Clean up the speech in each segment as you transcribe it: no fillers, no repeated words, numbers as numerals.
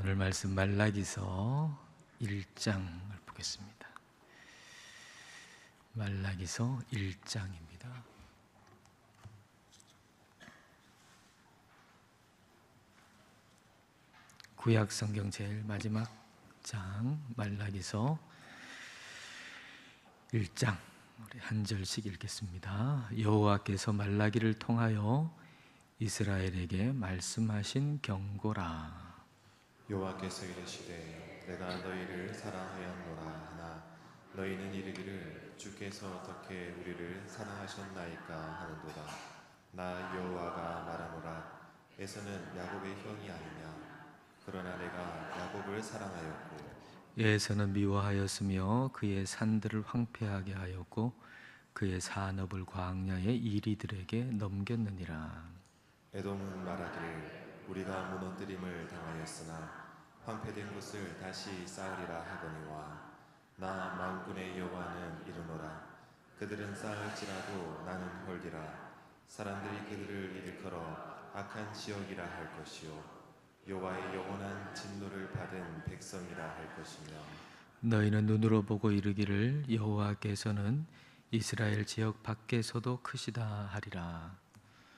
오늘 말씀 말라기서 1장을 보겠습니다. 말라기서 1장입니다. 구약 성경 제일 마지막 장 말라기서 1장 우리 한 절씩 읽겠습니다. 여호와께서 말라기를 통하여 이스라엘에게 말씀하신 경고라. 여호와께서 이르시되 내가 너희를 사랑하였노라 하나 너희는 이르기를 주께서 어떻게 우리를 사랑하셨나이까 하는도다. 나 여호와가 말하노라 에서는 야곱의 형이 아니냐. 그러나 내가 야곱을 사랑하였고 에서는 미워하였으며 그의 산들을 황폐하게 하였고 그의 산업을 광야의 이리들에게 넘겼느니라. 에돔은 말하기를 우리가 무너뜨림을 당하였으나 황폐된 곳을 다시 쌓으리라 하거니와 나 만군의 여호와는 이르노라 그들은 쌓을지라도 나는 헐리라. 사람들이 그들을 일컬어 악한 지역이라 할 것이요 여호와의 영원한 진노를 받은 백성이라 할 것이며 너희는 눈으로 보고 이르기를 여호와께서는 이스라엘 지역 밖에서도 크시다 하리라.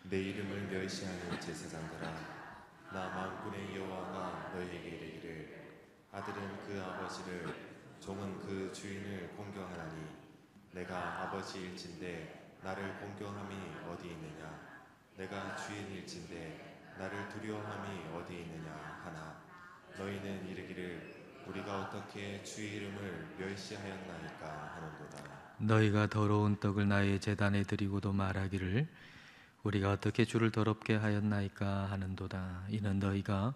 내 이름을 멸시하는 제사장들아 나 만군의 여호와가 너희에게 이르기를 아들은 그 아버지를 종은 그 주인을 공경하나니 내가 아버지일진데 나를 공경함이 어디 있느냐. 내가 주인일진데 나를 두려워함이 어디 있느냐 하나 너희는 이르기를 우리가 어떻게 주의 이름을 멸시하였나이까 하는도다. 너희가 더러운 떡을 나의 제단에 드리고도 말하기를 우리가 어떻게 주를 더럽게 하였나이까 하는도다. 이는 너희가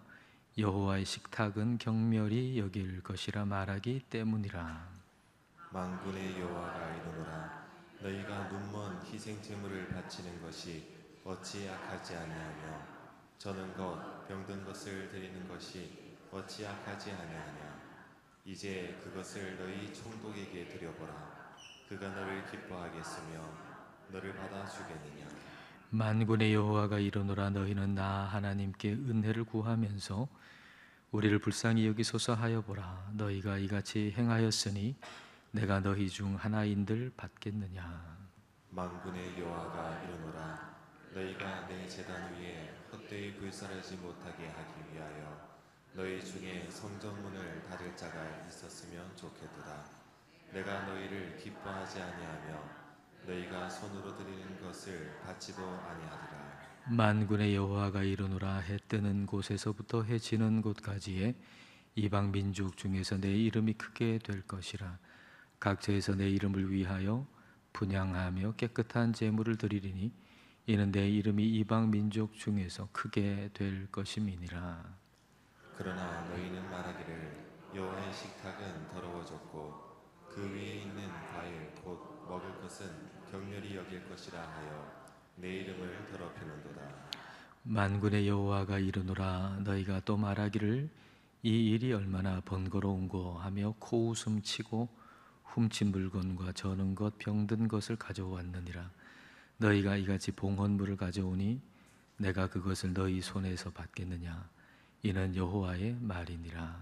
여호와의 식탁은 경멸히 여길 것이라 말하기 때문이라. 만군의 여호와가 이르노라 너희가 눈먼 희생 제물을 바치는 것이 어찌 악하지 아니하며 저는 것 병든 것을 드리는 것이 어찌 악하지 아니하냐. 이제 그것을 너희 총독에게 드려보라. 그가 너를 기뻐하겠으며 너를 받아주겠느냐. 만군의 여호와가 이르노라 너희는 나 하나님께 은혜를 구하면서 우리를 불쌍히 여기소서 하여 보라. 너희가 이같이 행하였으니 내가 너희 중 하나인들 받겠느냐. 만군의 여호와가 이르노라 너희가 내 제단 위에 헛되이 불살하지 못하게 하기 위하여 너희 중에 성전문을 닫을 자가 있었으면 좋겠도다. 내가 너희를 기뻐하지 아니하며 너희가 손으로 드리는 것을 받지도 아니하리라. 만군의 여호와가 이르노라 해 뜨는 곳에서부터 해 지는 곳까지에 이방 민족 중에서 내 이름이 크게 될 것이라. 각처에서 내 이름을 위하여 분향하며 깨끗한 제물을 드리리니 이는 내 이름이 이방 민족 중에서 크게 될 것임이니라. 그러나 너희는 말하기를 여호와의 식탁은 더러워졌고 그 위에 있는 과일 곧 먹을 것은 경멸히 여길 것이라 하여 내 이름을 더럽히는도다. 만군의 여호와가 이르노라 너희가 또 말하기를 이 일이 얼마나 번거로운고 하며 코웃음 치고 훔친 물건과 저는 것 병든 것을 가져왔느니라. 너희가 이같이 봉헌물을 가져오니 내가 그것을 너희 손에서 받겠느냐. 이는 여호와의 말이니라.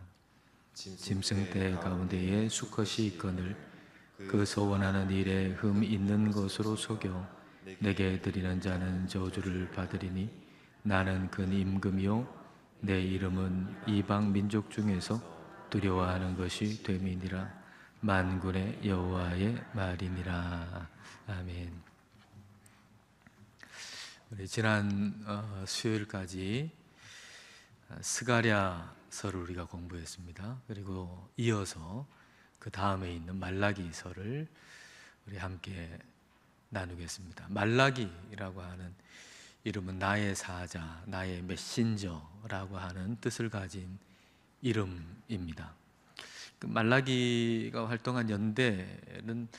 짐승떼 가운데에 수컷이 있거늘 그 소원하는 일에 흠 있는 것으로 속여 내게 드리는 자는 저주를 받으리니 나는 그 임금이요 내 이름은 이방 민족 중에서 두려워하는 것이 됨이니라. 만군의 여호와의 말이니라. 아멘. 우리 지난 수요일까지 스가랴서를 우리가 공부했습니다. 그리고 이어서 그 다음에 있는 말라기서를 우리 함께 나누겠습니다. 말라기라고 하는 이름은 나의 사자, 나의 메신저라고 하는 뜻을 가진 이름입니다. 그 말라기가 활동한 연대는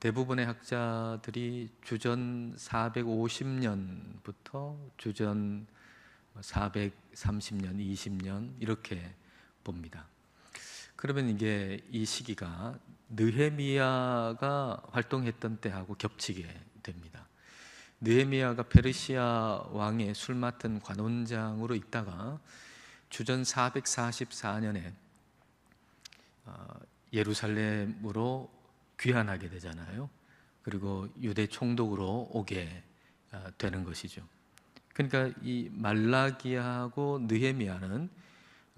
대부분의 학자들이 주전 450년부터 주전 430년, 20년 이렇게 봅니다. 그러면 이게 이 시기가 느헤미야가 활동했던 때하고 겹치게 됩니다. 느헤미야가 페르시아 왕의 술 맡은 관원장으로 있다가 주전 444년에 예루살렘으로 귀환하게 되잖아요. 그리고 유대 총독으로 오게 되는 것이죠. 그러니까 이 말라기하고 느헤미야는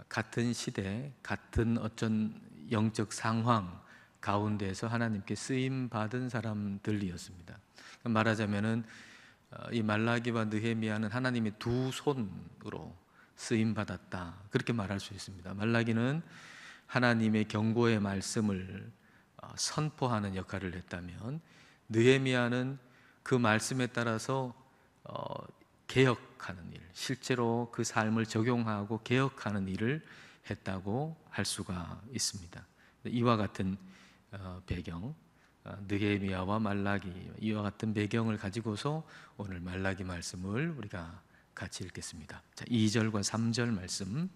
같은 시대, 같은 어떤 영적 상황 가운데서 하나님께 쓰임 받은 사람들이었습니다. 말하자면은 이 말라기와 느헤미야는 하나님의 두 손으로 쓰임 받았다, 그렇게 말할 수 있습니다. 말라기는 하나님의 경고의 말씀을 선포하는 역할을 했다면, 느헤미야는 그 말씀에 따라서 개혁하는 일, 실제로 그 삶을 적용하고 개혁하는 일을 했다고 할 수가 있습니다. 이와 같은 배경, 느헤미야와 말라기, 이와 같은 배경을 가지고서 오늘 말라기 말씀을 우리가 같이 읽겠습니다. 자, 2절과 3절 말씀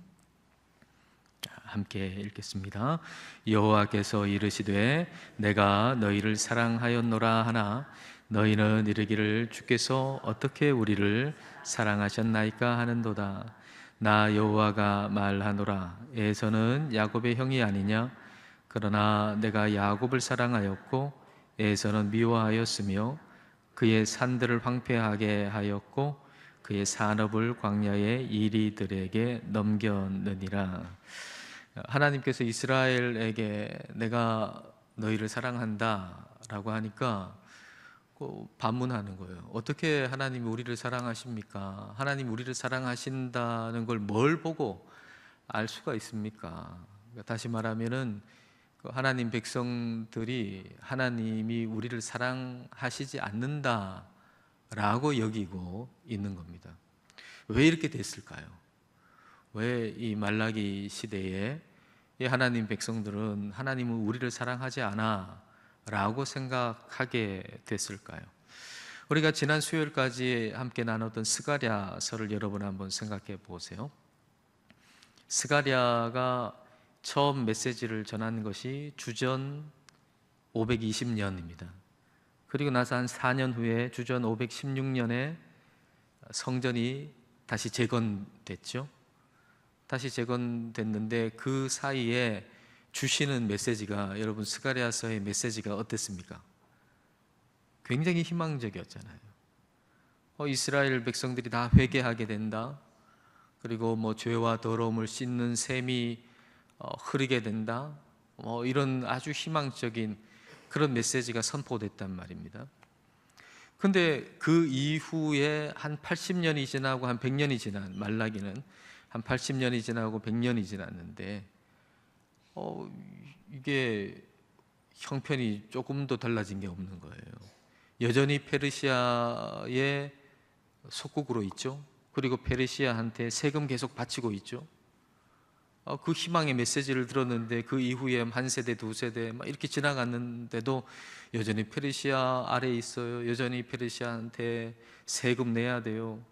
함께 읽겠습니다. 여호와께서 이르시되 내가 너희를 사랑하였노라 하나 너희는 이르기를 주께서 어떻게 우리를 사랑하셨나이까 하는도다. 나 여호와가 말하노라. 에서는 야곱의 형이 아니냐? 그러나 내가 야곱을 사랑하였고 에서는 미워하였으며 그의 산들을 황폐하게 하였고 그의 산업을 광야의 이리들에게 넘겼느니라. 하나님께서 이스라엘에게 내가 너희를 사랑한다 라고 하니까 반문하는 거예요. 어떻게 하나님이 우리를 사랑하십니까? 하나님 우리를 사랑하신다는 걸 뭘 보고 알 수가 있습니까? 다시 말하면은 하나님 백성들이 하나님이 우리를 사랑하시지 않는다라고 여기고 있는 겁니다. 왜 이렇게 됐을까요? 왜 이 말라기 시대에 이 하나님 백성들은 하나님은 우리를 사랑하지 않아 라고 생각하게 됐을까요? 우리가 지난 수요일까지 함께 나눴던 스가랴서를 여러분 한번 생각해 보세요. 스가랴가 처음 메시지를 전한 것이 주전 520년입니다. 그리고 나서 한 4년 후에 주전 516년에 성전이 다시 재건됐죠. 다시 재건됐는데 그 사이에 주시는 메시지가, 여러분 스가랴서의 메시지가 어땠습니까? 굉장히 희망적이었잖아요. 이스라엘 백성들이 다 회개하게 된다. 그리고 죄와 더러움을 씻는 셈이 흐르게 된다. 이런 아주 희망적인 그런 메시지가 선포됐단 말입니다. 근데 그 이후에 한 80년이 지나고 한 100년이 지난 말라기는 한 80년이 지나고 100년이 지났는데 이게 형편이 조금 더 달라진 게 없는 거예요. 여전히 페르시아의 속국으로 있죠. 그리고 페르시아한테 세금 계속 바치고 있죠. 그 희망의 메시지를 들었는데 그 이후에 한 세대, 두 세대 막 이렇게 지나갔는데도 여전히 페르시아 아래에 있어요. 여전히 페르시아한테 세금 내야 돼요.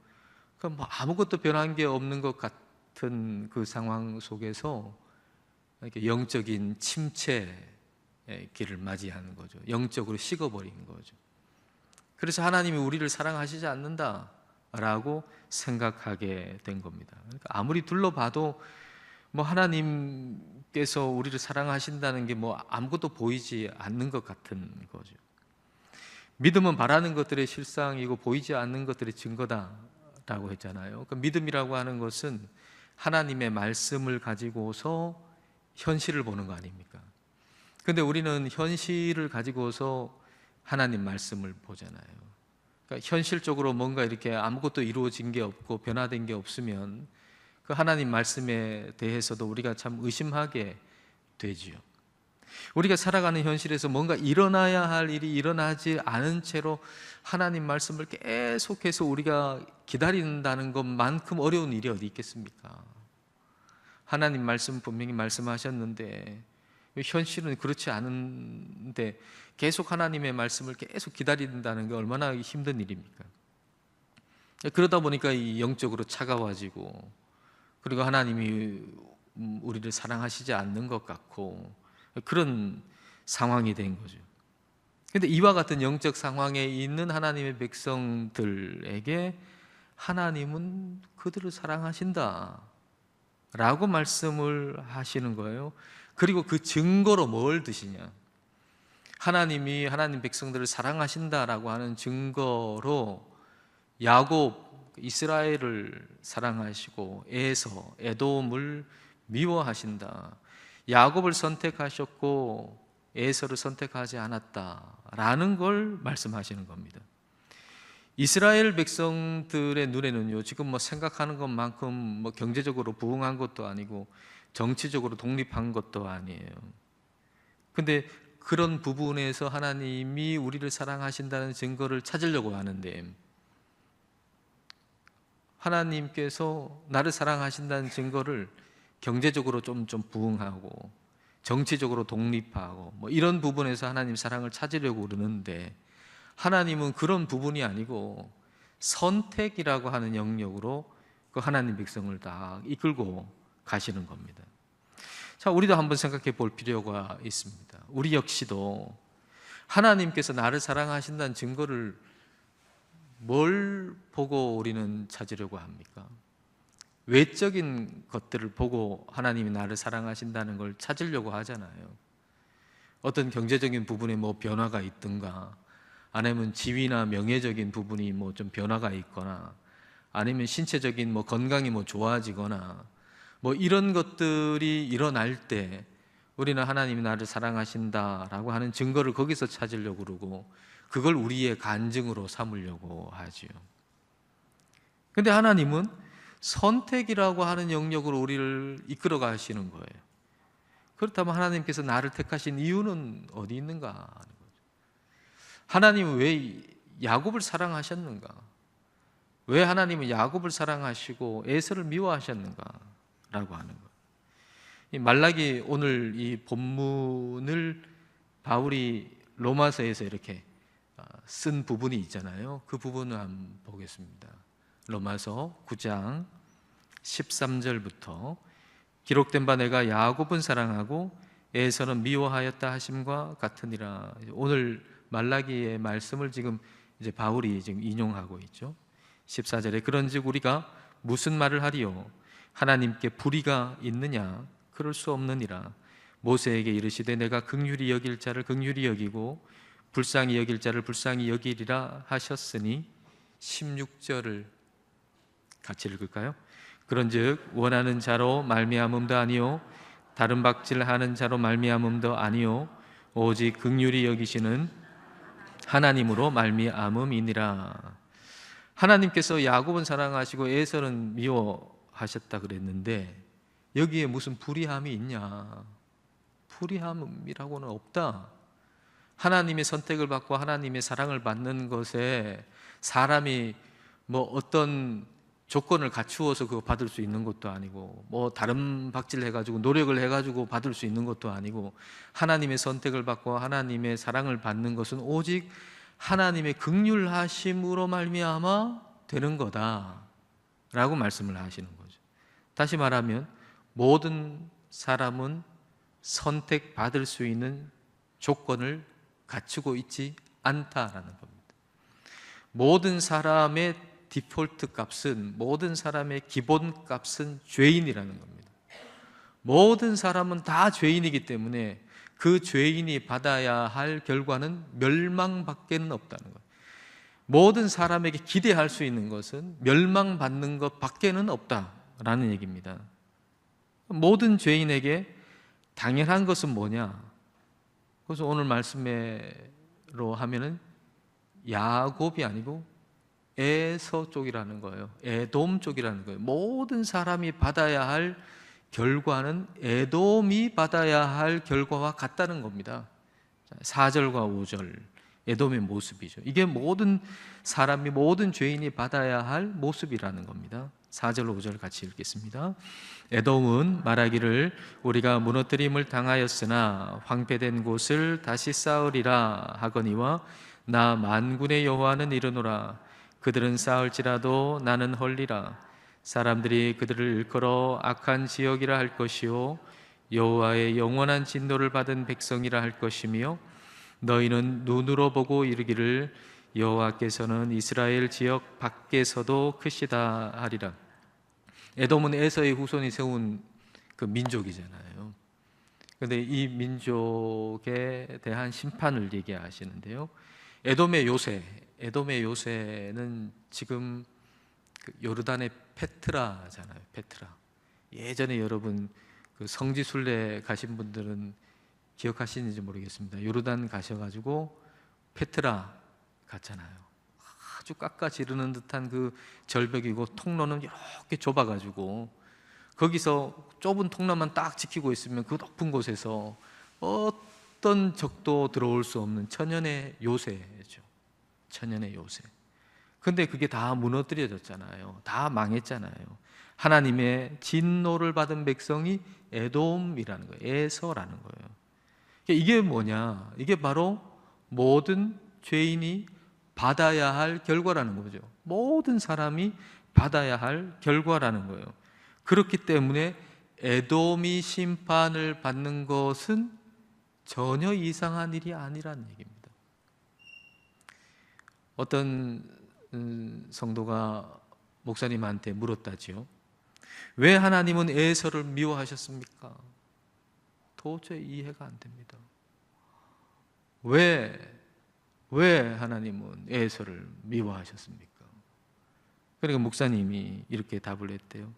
그럼 아무것도 변한 게 없는 것 같은 그 상황 속에서 이렇게 영적인 침체의 길을 맞이하는 거죠. 영적으로 식어버린 거죠. 그래서 하나님이 우리를 사랑하시지 않는다라고 생각하게 된 겁니다. 그러니까 아무리 둘러봐도 하나님께서 우리를 사랑하신다는 게 아무것도 보이지 않는 것 같은 거죠. 믿음은 바라는 것들의 실상이고 보이지 않는 것들의 증거다라고 했잖아요. 그러니까 믿음이라고 하는 것은 하나님의 말씀을 가지고서 현실을 보는 거 아닙니까? 근데 우리는 현실을 가지고서 하나님 말씀을 보잖아요. 그러니까 현실적으로 뭔가 이렇게 아무것도 이루어진 게 없고 변화된 게 없으면 그 하나님 말씀에 대해서도 우리가 참 의심하게 되지요. 우리가 살아가는 현실에서 뭔가 일어나야 할 일이 일어나지 않은 채로 하나님 말씀을 계속해서 우리가 기다린다는 것만큼 어려운 일이 어디 있겠습니까? 하나님 말씀 분명히 말씀하셨는데 현실은 그렇지 않은데 계속 하나님의 말씀을 계속 기다린다는 게 얼마나 힘든 일입니까? 그러다 보니까 이 영적으로 차가워지고, 그리고 하나님이 우리를 사랑하시지 않는 것 같고 그런 상황이 된 거죠. 그런데 이와 같은 영적 상황에 있는 하나님의 백성들에게 하나님은 그들을 사랑하신다 라고 말씀을 하시는 거예요. 그리고 그 증거로 뭘 드시냐? 하나님이 하나님 백성들을 사랑하신다라고 하는 증거로 야곱, 이스라엘을 사랑하시고 에서, 에돔을 미워하신다. 야곱을 선택하셨고 에서를 선택하지 않았다라는 걸 말씀하시는 겁니다. 이스라엘 백성들의 눈에는요, 지금 뭐 생각하는 것만큼 뭐 경제적으로 부흥한 것도 아니고 정치적으로 독립한 것도 아니에요. 근데 그런 부분에서 하나님이 우리를 사랑하신다는 증거를 찾으려고 하는데, 하나님께서 나를 사랑하신다는 증거를 경제적으로 좀 부흥하고 정치적으로 독립하고 뭐 이런 부분에서 하나님 사랑을 찾으려고 그러는데, 하나님은 그런 부분이 아니고 선택이라고 하는 영역으로 그 하나님 백성을 다 이끌고 가시는 겁니다. 자, 우리도 한번 생각해 볼 필요가 있습니다. 우리 역시도 하나님께서 나를 사랑하신다는 증거를 뭘 보고 우리는 찾으려고 합니까? 외적인 것들을 보고 하나님이 나를 사랑하신다는 걸 찾으려고 하잖아요. 어떤 경제적인 부분에 뭐 변화가 있든가, 아니면 지위나 명예적인 부분이 뭐 좀 변화가 있거나, 아니면 신체적인 뭐 건강이 뭐 좋아지거나, 뭐 이런 것들이 일어날 때 우리는 하나님이 나를 사랑하신다라고 하는 증거를 거기서 찾으려고 그러고, 그걸 우리의 간증으로 삼으려고 하지요. 근데 하나님은 선택이라고 하는 영역으로 우리를 이끌어 가시는 거예요. 그렇다면 하나님께서 나를 택하신 이유는 어디 있는가 하는 거죠. 하나님은 왜 야곱을 사랑하셨는가? 왜 하나님은 야곱을 사랑하시고 에서를 미워하셨는가? 라고 하는 거예요. 이 말라기, 오늘 이 본문을 바울이 로마서에서 이렇게 쓴 부분이 있잖아요. 그 부분을 한번 보겠습니다. 로마서 9장 13절부터 기록된 바 내가 야곱은 사랑하고 에서는 미워하였다 하심과 같으니라. 오늘 말라기의 말씀을 지금 이제 바울이 지금 인용하고 있죠. 14절에 그런즉 우리가 무슨 말을 하리요? 하나님께 불의가 있느냐? 그럴 수 없느니라. 모세에게 이르시되 내가 긍휼히 여길 자를 긍휼히 여기고 불쌍히 여길 자를 불쌍히 여기리라 하셨으니, 16절을 같이 읽을까요? 그런즉 원하는 자로 말미암음도 아니요 다른 박질하는 자로 말미암음도 아니요 오직 긍휼히 여기시는 하나님으로 말미암음이니라. 하나님께서 야곱은 사랑하시고 에서는 미워하셨다 그랬는데, 여기에 무슨 불의함이 있냐? 불의함이라고는 없다. 하나님의 선택을 받고 하나님의 사랑을 받는 것에 사람이 뭐 어떤 조건을 갖추어서 그거 받을 수 있는 것도 아니고, 뭐 다른 박질 해가지고 노력을 해가지고 받을 수 있는 것도 아니고, 하나님의 선택을 받고 하나님의 사랑을 받는 것은 오직 하나님의 긍휼하심으로 말미암아 되는 거다라고 말씀을 하시는 거죠. 다시 말하면 모든 사람은 선택받을 수 있는 조건을 갖추고 있지 않다라는 겁니다. 모든 사람의 디폴트 값은, 모든 사람의 기본 값은 죄인이라는 겁니다. 모든 사람은 다 죄인이기 때문에 그 죄인이 받아야 할 결과는 멸망밖에는 없다는 거예요. 모든 사람에게 기대할 수 있는 것은 멸망받는 것 밖에는 없다라는 얘기입니다. 모든 죄인에게 당연한 것은 뭐냐? 그래서 오늘 말씀으로 하면은 야곱이 아니고 에서 쪽이라는 거예요. 에돔 쪽이라는 거예요. 모든 사람이 받아야 할 결과는 에돔이 받아야 할 결과와 같다는 겁니다. 4절과 5절, 에돔의 모습이죠. 이게 모든 사람이, 모든 죄인이 받아야 할 모습이라는 겁니다. 4절 5절 같이 읽겠습니다. 에돔은 말하기를 우리가 무너뜨림을 당하였으나 황폐된 곳을 다시 쌓으리라 하거니와 나 만군의 여호와는 이르노라. 그들은 쌓을지라도 나는 헐리라. 사람들이 그들을 일컬어 악한 지역이라 할 것이요 여호와의 영원한 진노를 받은 백성이라 할 것이며, 너희는 눈으로 보고 이르기를 여호와께서는 이스라엘 지역 밖에서도 크시다 하리라. 에돔은 에서의 후손이 세운 그 민족이잖아요. 그런데 이 민족에 대한 심판을 얘기하시는데요. 에돔의 요새는 지금 그 요르단의 페트라잖아요. 페트라. 예전에 여러분 그 성지순례 가신 분들은 기억하시는지 모르겠습니다. 요르단 가셔가지고 페트라 갔잖아요. 아주 깎아지르는 듯한 그 절벽이고 통로는 이렇게 좁아가지고 거기서 좁은 통로만 딱 지키고 있으면 그 높은 곳에서 어떤 적도 들어올 수 없는 천연의 요새죠. 천연의 요새. 근데 그게 다 무너뜨려졌잖아요. 다 망했잖아요. 하나님의 진노를 받은 백성이 에돔이라는 거예요. 에서라는 거예요. 이게 뭐냐? 이게 바로 모든 죄인이 받아야 할 결과라는 거죠. 모든 사람이 받아야 할 결과라는 거예요. 그렇기 때문에 에돔이 심판을 받는 것은 전혀 이상한 일이 아니라는 얘기입니다. 어떤 성도가 목사님한테 물었다지요. 왜 하나님은 에서를 미워하셨습니까? 도저히 이해가 안 됩니다. 왜 하나님은 에서를 미워하셨습니까? 그러니까 목사님이 이렇게 답을 했대요.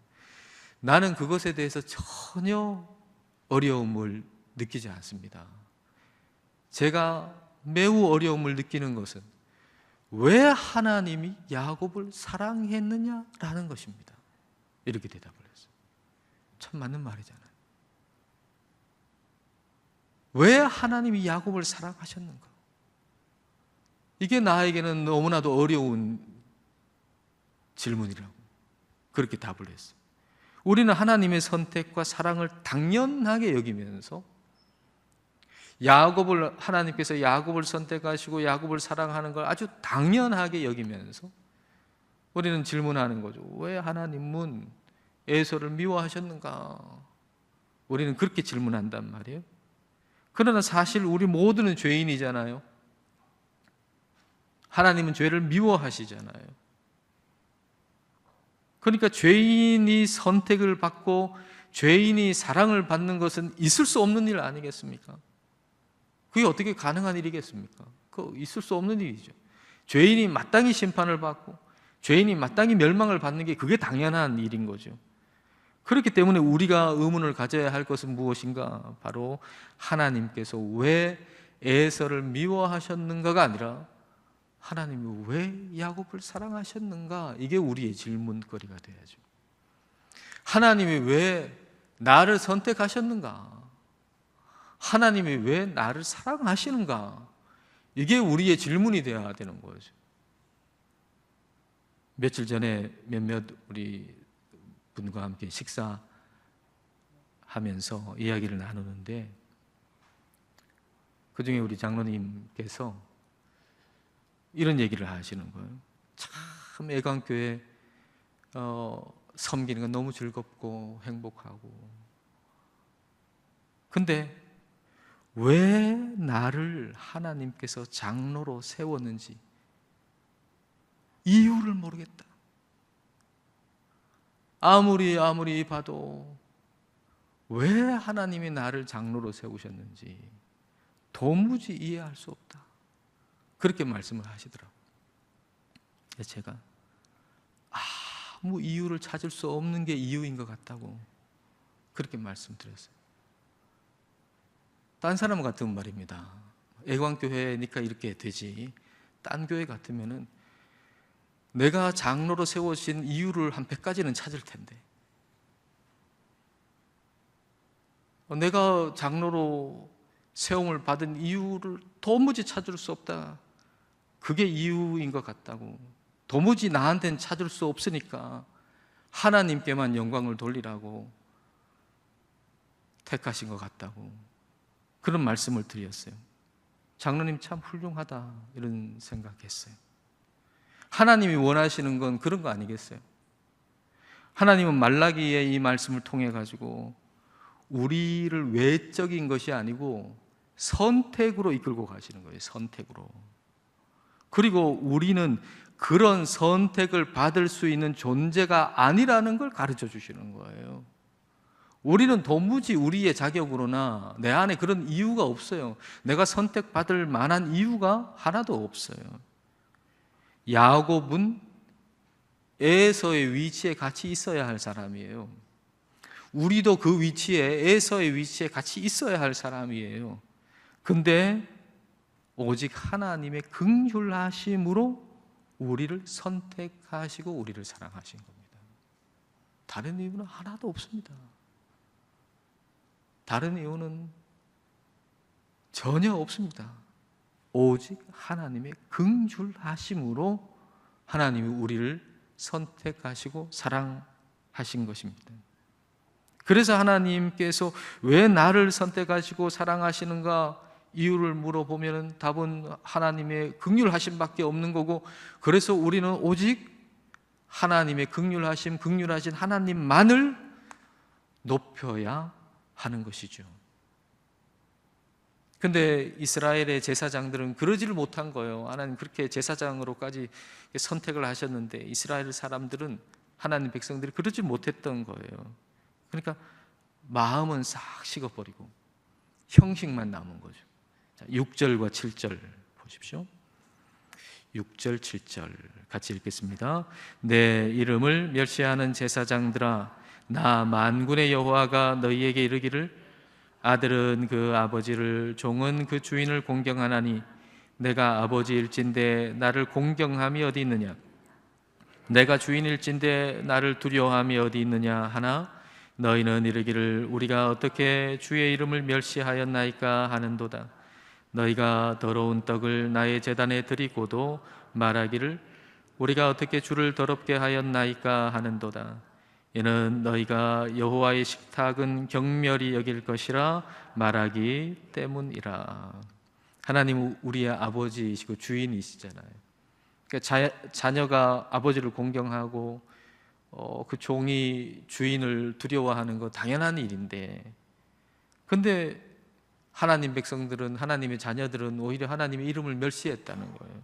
나는 그것에 대해서 전혀 어려움을 느끼지 않습니다. 제가 매우 어려움을 느끼는 것은 왜 하나님이 야곱을 사랑했느냐라는 것입니다. 이렇게 대답을 했어요. 참 맞는 말이잖아요. 왜 하나님이 야곱을 사랑하셨는가? 이게 나에게는 너무나도 어려운 질문이라고 그렇게 답을 했어요. 우리는 하나님의 선택과 사랑을 당연하게 여기면서 하나님께서 야곱을 선택하시고 야곱을 사랑하는 걸 아주 당연하게 여기면서 우리는 질문하는 거죠. 왜 하나님은 에서를 미워하셨는가? 우리는 그렇게 질문한단 말이에요. 그러나 사실 우리 모두는 죄인이잖아요. 하나님은 죄를 미워하시잖아요. 그러니까 죄인이 선택을 받고 죄인이 사랑을 받는 것은 있을 수 없는 일 아니겠습니까? 그게 어떻게 가능한 일이겠습니까? 그거 있을 수 없는 일이죠. 죄인이 마땅히 심판을 받고 죄인이 마땅히 멸망을 받는 게 그게 당연한 일인 거죠. 그렇기 때문에 우리가 의문을 가져야 할 것은 무엇인가? 바로 하나님께서 왜 에서를 미워하셨는가가 아니라 하나님이 왜 야곱을 사랑하셨는가? 이게 우리의 질문거리가 돼야죠. 하나님이 왜 나를 선택하셨는가? 하나님이 왜 나를 사랑하시는가? 이게 우리의 질문이 되어야 되는 거죠. 며칠 전에 몇몇 우리 분과 함께 식사하면서 이야기를 나누는데 그중에 우리 장로님께서 이런 얘기를 하시는 거예요. 참 애광교회 섬기는 건 너무 즐겁고 행복하고 근데 왜 나를 하나님께서 장로로 세웠는지 이유를 모르겠다. 아무리 봐도 왜 하나님이 나를 장로로 세우셨는지 도무지 이해할 수 없다. 그렇게 말씀을 하시더라고요. 제가 아무 이유를 찾을 수 없는 게 이유인 것 같다고 그렇게 말씀드렸어요. 딴 사람 같으면 말입니다. 애광교회니까 이렇게 되지. 딴 교회 같으면은 내가 장로로 세워진 이유를 한 100가지는 찾을 텐데 내가 장로로 세움을 받은 이유를 도무지 찾을 수 없다. 그게 이유인 것 같다고. 도무지 나한테는 찾을 수 없으니까 하나님께만 영광을 돌리라고 택하신 것 같다고 그런 말씀을 드렸어요. 장로님 참 훌륭하다 이런 생각했어요. 하나님이 원하시는 건 그런 거 아니겠어요? 하나님은 말라기의 이 말씀을 통해 가지고 우리를 외적인 것이 아니고 선택으로 이끌고 가시는 거예요. 선택으로. 그리고 우리는 그런 선택을 받을 수 있는 존재가 아니라는 걸 가르쳐 주시는 거예요. 우리는 도무지 우리의 자격으로나 내 안에 그런 이유가 없어요. 내가 선택받을 만한 이유가 하나도 없어요. 야곱은 에서의 위치에 같이 있어야 할 사람이에요. 우리도 그 위치에, 에서의 위치에 같이 있어야 할 사람이에요. 근데 오직 하나님의 긍휼하심으로 우리를 선택하시고 우리를 사랑하신 겁니다. 다른 이유는 하나도 없습니다. 다른 이유는 전혀 없습니다. 오직 하나님의 긍휼하심으로 하나님이 우리를 선택하시고 사랑하신 것입니다. 그래서 하나님께서 왜 나를 선택하시고 사랑하시는가 이유를 물어보면 답은 하나님의 긍휼하심밖에 없는 거고, 그래서 우리는 오직 하나님의 긍휼하심, 긍휼하신 하나님만을 높여야 하는 것이죠. 근데 이스라엘의 제사장들은 그러지를 못한 거예요. 하나님 그렇게 제사장으로까지 선택을 하셨는데 이스라엘 사람들은, 하나님 백성들이 그러지 못했던 거예요. 그러니까 마음은 싹 식어버리고 형식만 남은 거죠. 6절과 7절 보십시오. 6절 7절 같이 읽겠습니다. 내 이름을 멸시하는 제사장들아, 나 만군의 여호와가 너희에게 이르기를 아들은 그 아버지를, 종은 그 주인을 공경하나니 내가 아버지일진데 나를 공경함이 어디 있느냐? 내가 주인일진데 나를 두려워함이 어디 있느냐 하나 너희는 이르기를 우리가 어떻게 주의 이름을 멸시하였나이까 하는도다. 너희가 더러운 떡을 나의 제단에 드리고도 말하기를 우리가 어떻게 주를 더럽게 하였나이까 하는도다. 이는 너희가 여호와의 식탁은 경멸히 여길 것이라 말하기 때문이라. 하나님은 우리의 아버지이시고 주인이시잖아요. 그러니까 자녀가 아버지를 공경하고 그 종이 주인을 두려워하는 거 당연한 일인데, 근데 하나님 백성들은, 하나님의 자녀들은 오히려 하나님의 이름을 멸시했다는 거예요.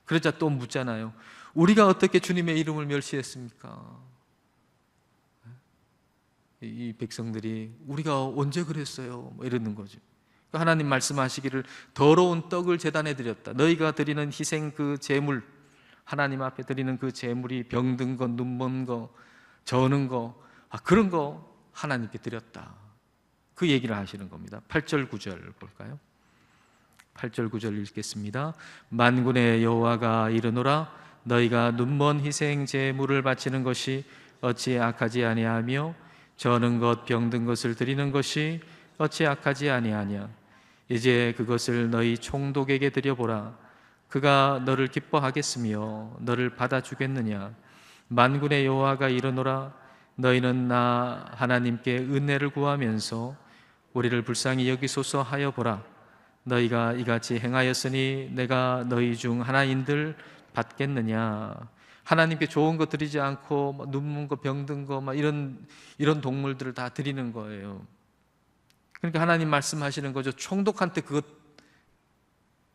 그러자 또 묻잖아요. 우리가 어떻게 주님의 이름을 멸시했습니까? 이 백성들이 우리가 언제 그랬어요? 뭐 이러는 거죠. 하나님 말씀하시기를 더러운 떡을 제단에 드렸다. 너희가 드리는 희생 그 제물, 하나님 앞에 드리는 그 제물이 병든 거, 눈먼 거, 저는 거, 그런 거 하나님께 드렸다. 그 얘기를 하시는 겁니다. 8절 9절 볼까요? 8절 9절 읽겠습니다. 만군의 여호와가 이르노라 너희가 눈먼 희생 제물을 바치는 것이 어찌 악하지 아니하며 저는 것 병든 것을 드리는 것이 어찌 악하지 아니하냐? 이제 그것을 너희 총독에게 드려보라. 그가 너를 기뻐하겠으며 너를 받아주겠느냐? 만군의 여호와가 이르노라 너희는 나 하나님께 은혜를 구하면서 우리를 불쌍히 여기소서 하여 보라. 너희가 이같이 행하였으니 내가 너희 중 하나인들 받겠느냐? 하나님께 좋은 거 드리지 않고 눈먼 거, 병든 거, 이런 동물들을 다 드리는 거예요. 그러니까 하나님 말씀하시는 거죠. 총독한테 그것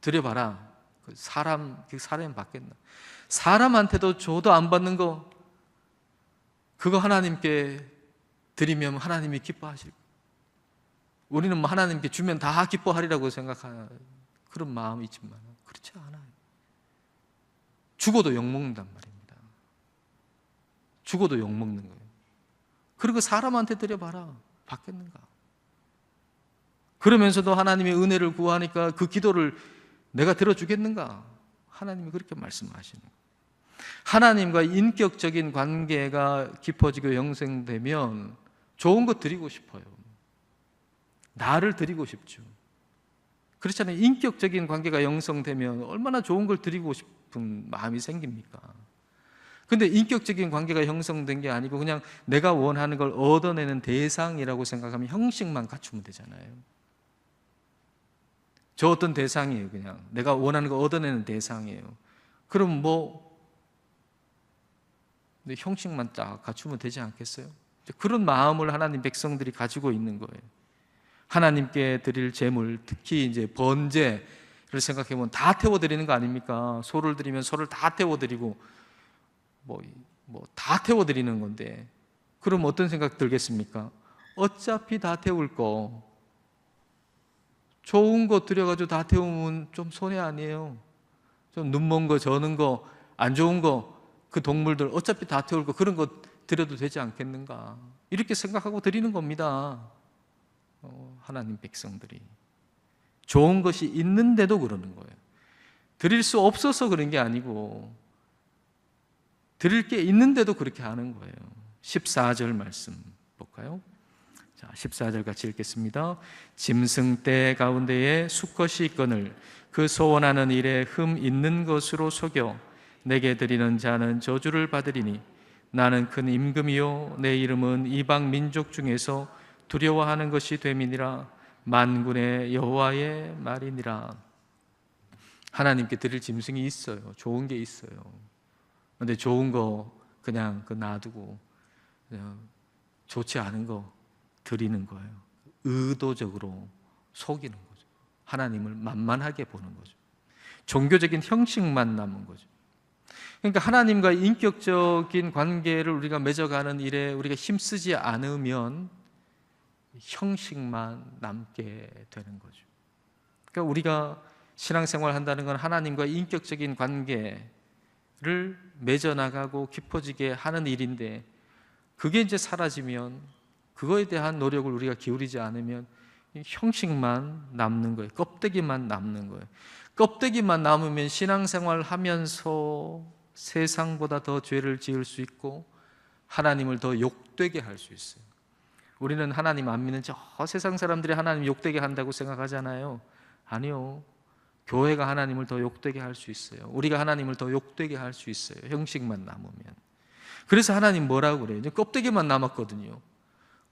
드려봐라. 사람이 받겠나? 사람한테도 줘도 안 받는 거, 그거 하나님께 드리면 하나님이 기뻐하실 거예요. 우리는 하나님께 주면 다 기뻐하리라고 생각하는 그런 마음이 있지만 그렇지 않아요. 죽어도 욕먹는단 말입니다. 죽어도 욕먹는 거예요. 그리고 사람한테 드려봐라. 받겠는가? 그러면서도 하나님의 은혜를 구하니까 그 기도를 내가 들어주겠는가? 하나님이 그렇게 말씀하시는 거예요. 하나님과 인격적인 관계가 깊어지고 형성되면 좋은 것 드리고 싶어요. 나를 드리고 싶죠. 그렇잖아요. 인격적인 관계가 형성되면 얼마나 좋은 걸 드리고 싶은 마음이 생깁니까? 근데 인격적인 관계가 형성된 게 아니고 그냥 내가 원하는 걸 얻어내는 대상이라고 생각하면 형식만 갖추면 되잖아요. 저 어떤 대상이에요. 그냥 내가 원하는 걸 얻어내는 대상이에요. 그럼 근데 형식만 딱 갖추면 되지 않겠어요? 그런 마음을 하나님 백성들이 가지고 있는 거예요. 하나님께 드릴 제물, 특히 이제 번제를 생각해보면 다 태워드리는 거 아닙니까? 소를 드리면 소를 다 태워드리고 다 태워드리는 건데, 그럼 어떤 생각 들겠습니까? 어차피 다 태울 거, 좋은 거 들여가지고 다 태우면 좀 손해 아니에요? 좀 눈먼 거, 저는 거, 안 좋은 거, 그 동물들 어차피 다 태울 거, 그런 거 드려도 되지 않겠는가? 이렇게 생각하고 드리는 겁니다. 하나님 백성들이 좋은 것이 있는데도 그러는 거예요. 드릴 수 없어서 그런 게 아니고 드릴 게 있는데도 그렇게 하는 거예요. 14절 말씀 볼까요? 자, 14절 같이 읽겠습니다. 짐승 떼 가운데에 수컷이 있거늘 그 소원하는 일에 흠 있는 것으로 속여 내게 드리는 자는 저주를 받으리니 나는 큰 임금이요 내 이름은 이방 민족 중에서 두려워하는 것이 됨이니라. 만군의 여호와의 말이니라. 하나님께 드릴 짐승이 있어요. 좋은 게 있어요. 그런데 좋은 거 그냥 놔두고 그냥 좋지 않은 거 드리는 거예요. 의도적으로 속이는 거죠. 하나님을 만만하게 보는 거죠. 종교적인 형식만 남은 거죠. 그러니까 하나님과 인격적인 관계를 우리가 맺어가는 일에 우리가 힘쓰지 않으면 형식만 남게 되는 거죠. 그러니까 우리가 신앙생활 한다는 건 하나님과 인격적인 관계를 맺어나가고 깊어지게 하는 일인데, 그게 이제 사라지면, 그거에 대한 노력을 우리가 기울이지 않으면 형식만 남는 거예요. 껍데기만 남는 거예요. 껍데기만 남으면 신앙생활 하면서 세상보다 더 죄를 지을 수 있고 하나님을 더 욕되게 할 수 있어요. 우리는 하나님 안 믿는 저 세상 사람들이 하나님 욕되게 한다고 생각하잖아요. 아니요. 교회가 하나님을 더 욕되게 할 수 있어요. 우리가 하나님을 더 욕되게 할 수 있어요. 형식만 남으면. 그래서 하나님 뭐라고 그래요? 이제 껍데기만 남았거든요.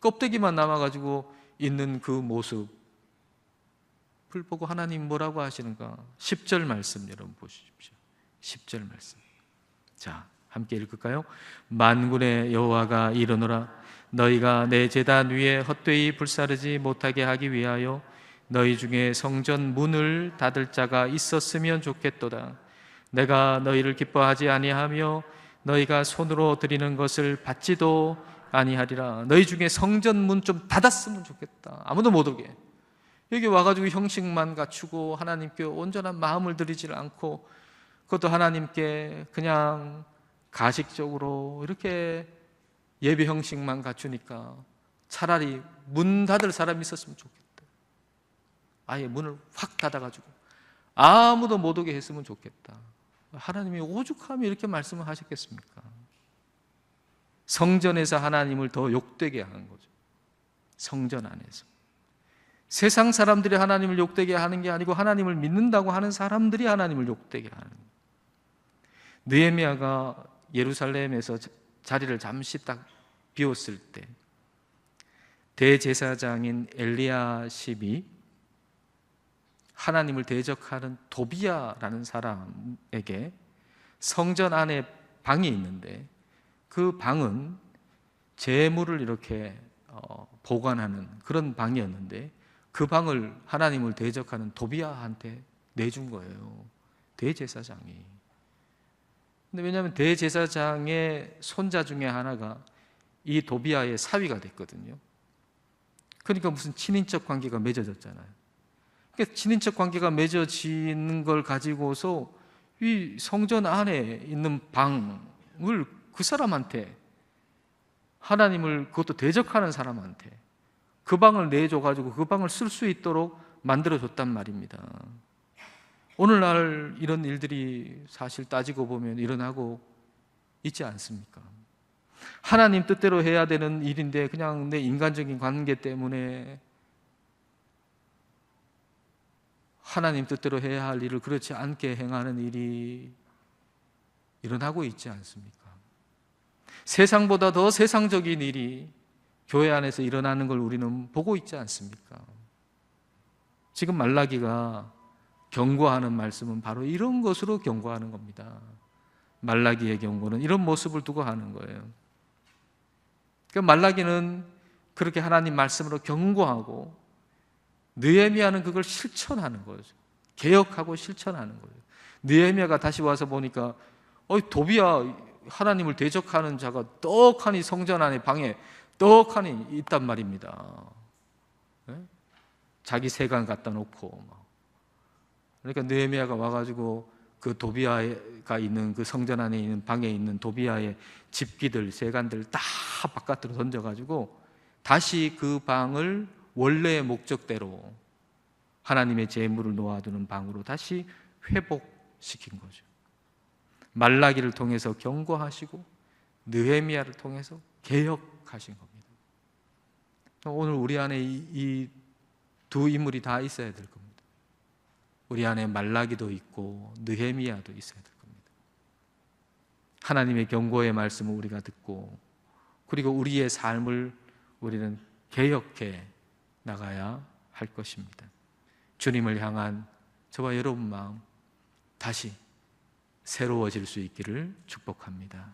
껍데기만 남아가지고 있는 그 모습을 보고 하나님 뭐라고 하시는가? 10절 말씀 여러분 보십시오. 10절 말씀. 자, 함께 읽을까요? 만군의 여호와가 이르노라. 너희가 내 제단 위에 헛되이 불사르지 못하게 하기 위하여 너희 중에 성전 문을 닫을 자가 있었으면 좋겠도다. 내가 너희를 기뻐하지 아니하며 너희가 손으로 드리는 것을 받지도 아니하리라. 너희 중에 성전 문 좀 닫았으면 좋겠다. 아무도 못 오게. 여기 와가지고 형식만 갖추고 하나님께 온전한 마음을 드리지 않고, 그것도 하나님께 그냥 가식적으로 이렇게 예배 형식만 갖추니까 차라리 문 닫을 사람이 있었으면 좋겠다. 아예 문을 확 닫아가지고 아무도 못 오게 했으면 좋겠다. 하나님이 오죽하면 이렇게 말씀을 하셨겠습니까? 성전에서 하나님을 더 욕되게 하는 거죠. 성전 안에서. 세상 사람들이 하나님을 욕되게 하는 게 아니고 하나님을 믿는다고 하는 사람들이 하나님을 욕되게 하는 거예요. 느헤미야가 예루살렘에서 자리를 잠시 딱 비웠을 때 대제사장인 엘리야십이 하나님을 대적하는 도비야라는 사람에게 성전 안에 방이 있는데, 그 방은 재물을 이렇게 보관하는 그런 방이었는데, 그 방을 하나님을 대적하는 도비야한테 내준 거예요. 대제사장이. 근데 왜냐하면 대제사장의 손자 중에 하나가 이 도비야의 사위가 됐거든요. 그러니까 무슨 친인척 관계가 맺어졌잖아요. 그러니까 친인척 관계가 맺어지는 걸 가지고서 이 성전 안에 있는 방을 그 사람한테, 하나님을 그것도 대적하는 사람한테 그 방을 내줘가지고 그 방을 쓸 수 있도록 만들어줬단 말입니다. 오늘날 이런 일들이 사실 따지고 보면 일어나고 있지 않습니까? 하나님 뜻대로 해야 되는 일인데 그냥 내 인간적인 관계 때문에 하나님 뜻대로 해야 할 일을 그렇지 않게 행하는 일이 일어나고 있지 않습니까? 세상보다 더 세상적인 일이 교회 안에서 일어나는 걸 우리는 보고 있지 않습니까? 지금 말라기가 경고하는 말씀은 바로 이런 것으로 경고하는 겁니다. 말라기의 경고는 이런 모습을 두고 하는 거예요. 그러니까 말라기는 그렇게 하나님 말씀으로 경고하고 느헤미야는 그걸 실천하는 거죠. 개혁하고 실천하는 거예요. 느헤미야가 다시 와서 보니까 도비야 하나님을 대적하는 자가 떡하니 성전 안에 방에 떡하니 있단 말입니다. 자기 세관 갖다 놓고 그러니까 느헤미야가 와가지고 그 도비야가 있는 그 성전 안에 있는 방에 있는 도비야의 집기들 세관들 다 바깥으로 던져가지고 다시 그 방을 원래의 목적대로 하나님의 제물을 놓아두는 방으로 다시 회복시킨 거죠. 말라기를 통해서 경고하시고 느헤미야를 통해서 개혁하신 겁니다. 오늘 우리 안에 이 두 인물이 다 있어야 될 겁니다. 우리 안에 말라기도 있고 느헤미야도 있어야 될 겁니다. 하나님의 경고의 말씀을 우리가 듣고 그리고 우리의 삶을 우리는 개혁해 나가야 할 것입니다. 주님을 향한 저와 여러분 마음 다시 새로워질 수 있기를 축복합니다.